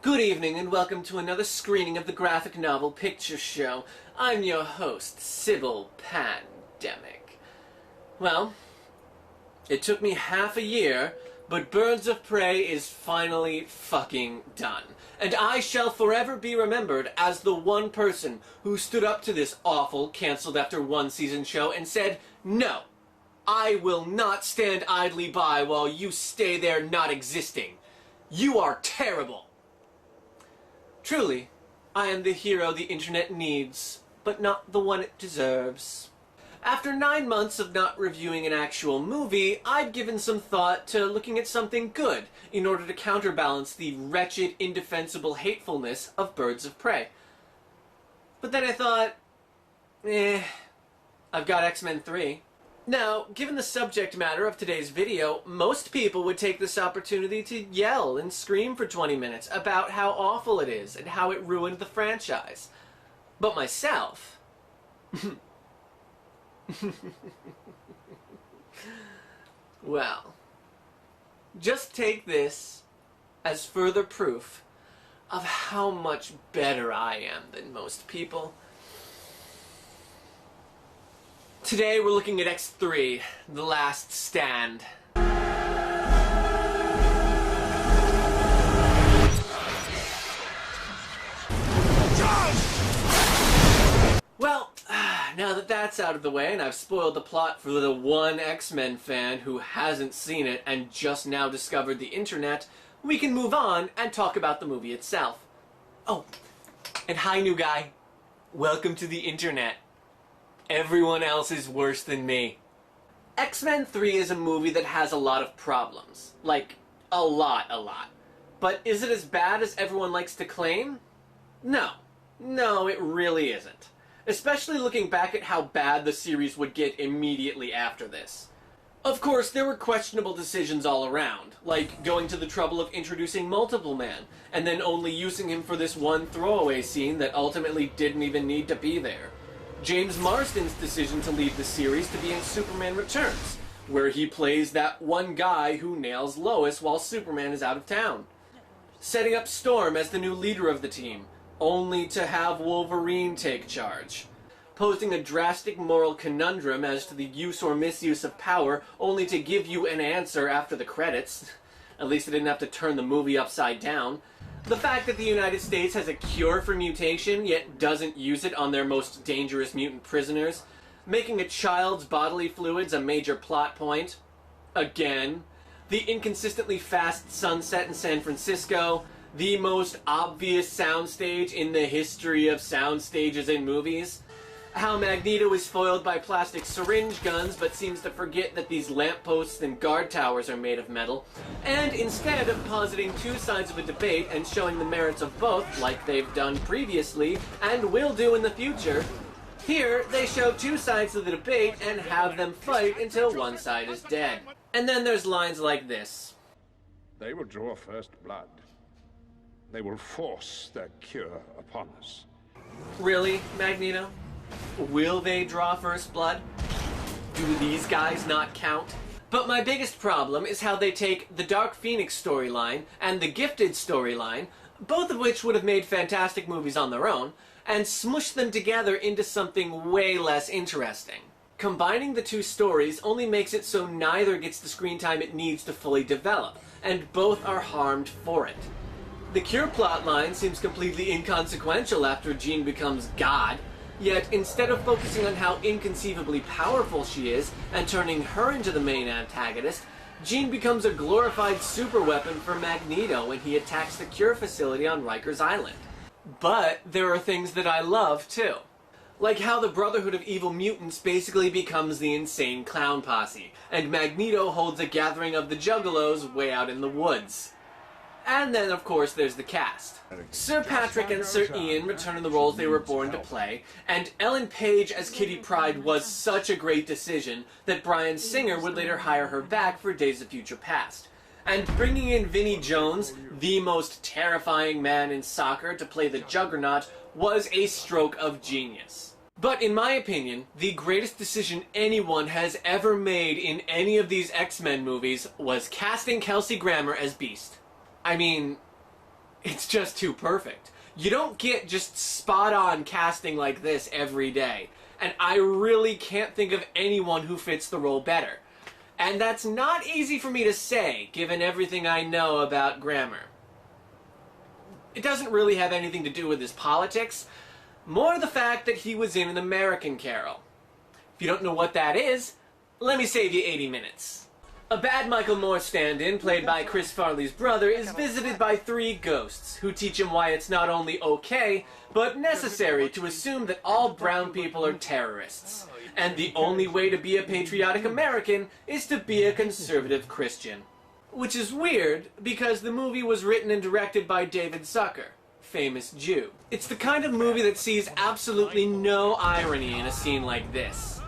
Good evening and welcome to another screening of the graphic novel Picture Show. I'm your host, Sybil Pandemic. Well, it took me half a year, but Birds of Prey is finally fucking done. And I shall forever be remembered as the one person who stood up to this awful, cancelled after one season show and said, "No, I will not stand idly by while you stay there not existing. You are terrible." Truly, I am the hero the internet needs, but not the one it deserves. After 9 months of not reviewing an actual movie, I'd given some thought to looking at something good in order to counterbalance the wretched, indefensible hatefulness of Birds of Prey. But then I thought, I've got X-Men 3. Now, given the subject matter of today's video, most people would take this opportunity to yell and scream for 20 minutes about how awful it is and how it ruined the franchise. But myself... well, just take this as further proof of how much better I am than most people. Today we're looking at X3, The Last Stand. Well, now that that's out of the way and I've spoiled the plot for the one X-Men fan who hasn't seen it and just now discovered the internet, we can move on and talk about the movie itself. Oh, and hi new guy. Welcome to the internet. Everyone else is worse than me. X-Men 3 is a movie that has a lot of problems. Like, a lot. But is it as bad as everyone likes to claim? No. No, it really isn't. Especially looking back at how bad the series would get immediately after this. Of course, there were questionable decisions all around, like going to the trouble of introducing Multiple Man, and then only using him for this one throwaway scene that ultimately didn't even need to be there. James Marsden's decision to leave the series to be in Superman Returns, where he plays that one guy who nails Lois while Superman is out of town. Setting up Storm as the new leader of the team, only to have Wolverine take charge. Posing a drastic moral conundrum as to the use or misuse of power, only to give you an answer after the credits. At least I didn't have to turn the movie upside down. The fact that the United States has a cure for mutation, yet doesn't use it on their most dangerous mutant prisoners. Making a child's bodily fluids a major plot point. Again. The inconsistently fast sunset in San Francisco. The most obvious soundstage in the history of soundstages in movies. How Magneto is foiled by plastic syringe guns but seems to forget that these lampposts and guard towers are made of metal, and instead of positing two sides of a debate and showing the merits of both, like they've done previously and will do in the future, here they show two sides of the debate and have them fight until one side is dead. And then there's lines like this. They will draw first blood. They will force their cure upon us. Really, Magneto? Will they draw first blood? Do these guys not count? But my biggest problem is how they take the Dark Phoenix storyline and the Gifted storyline, both of which would have made fantastic movies on their own, and smush them together into something way less interesting. Combining the two stories only makes it so neither gets the screen time it needs to fully develop, and both are harmed for it. The Cure plotline seems completely inconsequential after Jean becomes God, yet instead of focusing on how inconceivably powerful she is and turning her into the main antagonist, Jean becomes a glorified superweapon for Magneto when he attacks the Cure facility on Rikers Island. But there are things that I love too. Like how the Brotherhood of Evil Mutants basically becomes the insane clown posse, and Magneto holds a gathering of the Juggalos way out in the woods. And then, of course, there's the cast. Sir Patrick and Sir Ian return in the roles they were born to play, and Ellen Page as Kitty Pryde was such a great decision that Bryan Singer would later hire her back for Days of Future Past. And bringing in Vinnie Jones, the most terrifying man in soccer, to play the Juggernaut was a stroke of genius. But in my opinion, the greatest decision anyone has ever made in any of these X-Men movies was casting Kelsey Grammer as Beast. I mean, It's just too perfect. You don't get just spot-on casting like this every day, and I really can't think of anyone who fits the role better. And that's not easy for me to say, given everything I know about Grammer. It doesn't really have anything to do with his politics, more the fact that he was in An American Carol. If you don't know what that is, let me save you 80 minutes. A bad Michael Moore stand-in, played by Chris Farley's brother, is visited by 3 ghosts, who teach him why it's not only okay, but necessary to assume that all brown people are terrorists. And the only way to be a patriotic American is to be a conservative Christian. Which is weird, because the movie was written and directed by David Zucker, famous Jew. It's the kind of movie that sees absolutely no irony in a scene like this.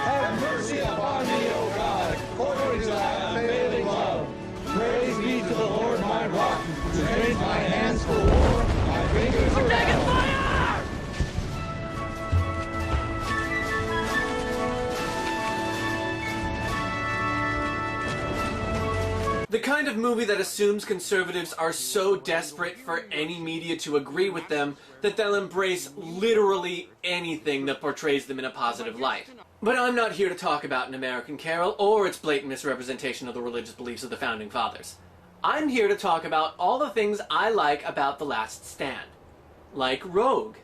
Have mercy upon me, O God, according to thy unfailing love. Praise be to the Lord my rock, who trains my hands for war, my fingers for taking fire! The kind of movie that assumes conservatives are so desperate for any media to agree with them that they'll embrace literally anything that portrays them in a positive light. But I'm not here to talk about An American Carol or its blatant misrepresentation of the religious beliefs of the Founding Fathers. I'm here to talk about all the things I like about The Last Stand. Like Rogue.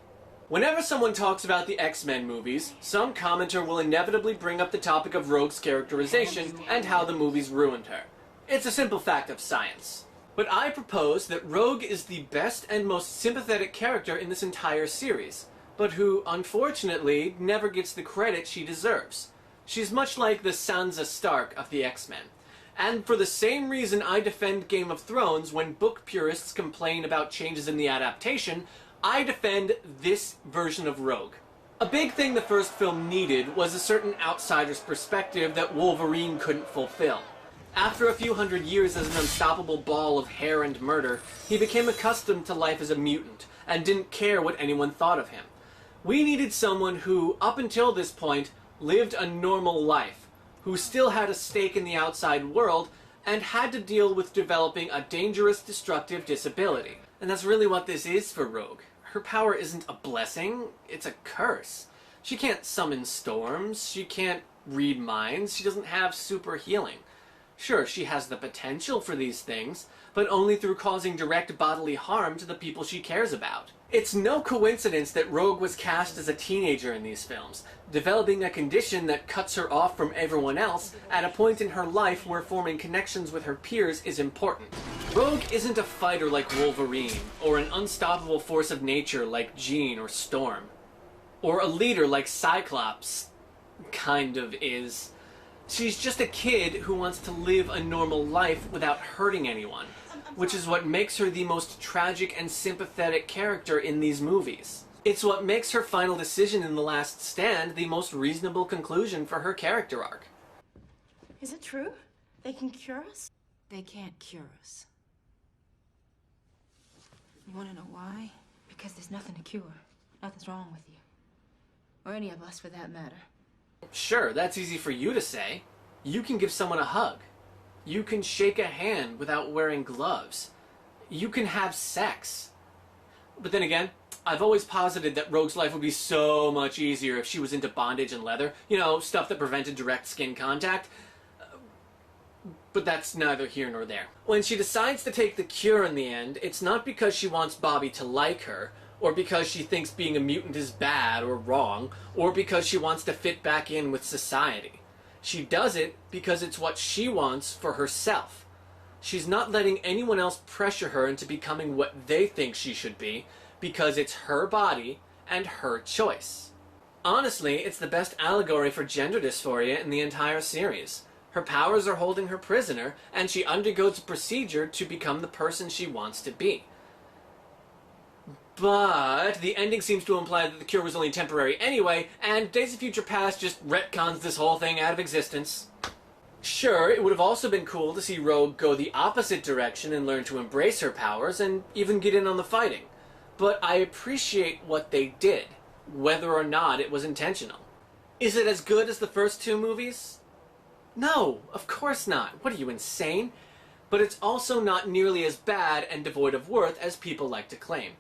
Whenever someone talks about the X-Men movies, some commenter will inevitably bring up the topic of Rogue's characterization and how the movies ruined her. It's a simple fact of science. But I propose that Rogue is the best and most sympathetic character in this entire series, but who, unfortunately, never gets the credit she deserves. She's much like the Sansa Stark of the X-Men. And for the same reason I defend Game of Thrones when book purists complain about changes in the adaptation, I defend this version of Rogue. A big thing the first film needed was a certain outsider's perspective that Wolverine couldn't fulfill. After a few hundred years as an unstoppable ball of hair and murder, he became accustomed to life as a mutant, and didn't care what anyone thought of him. We needed someone who, up until this point, lived a normal life, who still had a stake in the outside world, and had to deal with developing a dangerous, destructive disability. And that's really what this is for Rogue. Her power isn't a blessing, it's a curse. She can't summon storms, she can't read minds, she doesn't have super healing. Sure, she has the potential for these things, but only through causing direct bodily harm to the people she cares about. It's no coincidence that Rogue was cast as a teenager in these films, developing a condition that cuts her off from everyone else at a point in her life where forming connections with her peers is important. Rogue isn't a fighter like Wolverine, or an unstoppable force of nature like Jean or Storm, or a leader like Cyclops kind of is. She's just a kid who wants to live a normal life without hurting anyone, which is what makes her the most tragic and sympathetic character in these movies. It's what makes her final decision in The Last Stand the most reasonable conclusion for her character arc. Is it true? They can cure us? They can't cure us. You want to know why? Because there's nothing to cure. Nothing's wrong with you. Or any of us, for that matter. Sure, that's easy for you to say. You can give someone a hug. You can shake a hand without wearing gloves. You can have sex. But then again, I've always posited that Rogue's life would be so much easier if she was into bondage and leather. You know, stuff that prevented direct skin contact. But that's neither here nor there. When she decides to take the cure in the end, it's not because she wants Bobby to like her, or because she thinks being a mutant is bad or wrong, or because she wants to fit back in with society. She does it because it's what she wants for herself. She's not letting anyone else pressure her into becoming what they think she should be, because it's her body and her choice. Honestly, it's the best allegory for gender dysphoria in the entire series. Her powers are holding her prisoner, and she undergoes a procedure to become the person she wants to be. But the ending seems to imply that the cure was only temporary anyway, and Days of Future Past just retcons this whole thing out of existence. Sure, it would have also been cool to see Rogue go the opposite direction and learn to embrace her powers, and even get in on the fighting. But I appreciate what they did, whether or not it was intentional. Is it as good as the first 2 movies? No, of course not. What are you, insane? but it's also not nearly as bad and devoid of worth as people like to claim.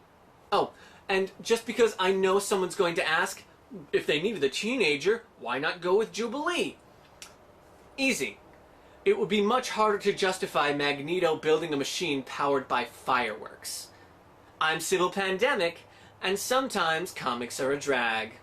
Oh, and just because I know someone's going to ask, if they needed a teenager, why not go with Jubilee? Easy. It would be much harder to justify Magneto building a machine powered by fireworks. I'm Sybil Pandemic, and sometimes comics are a drag.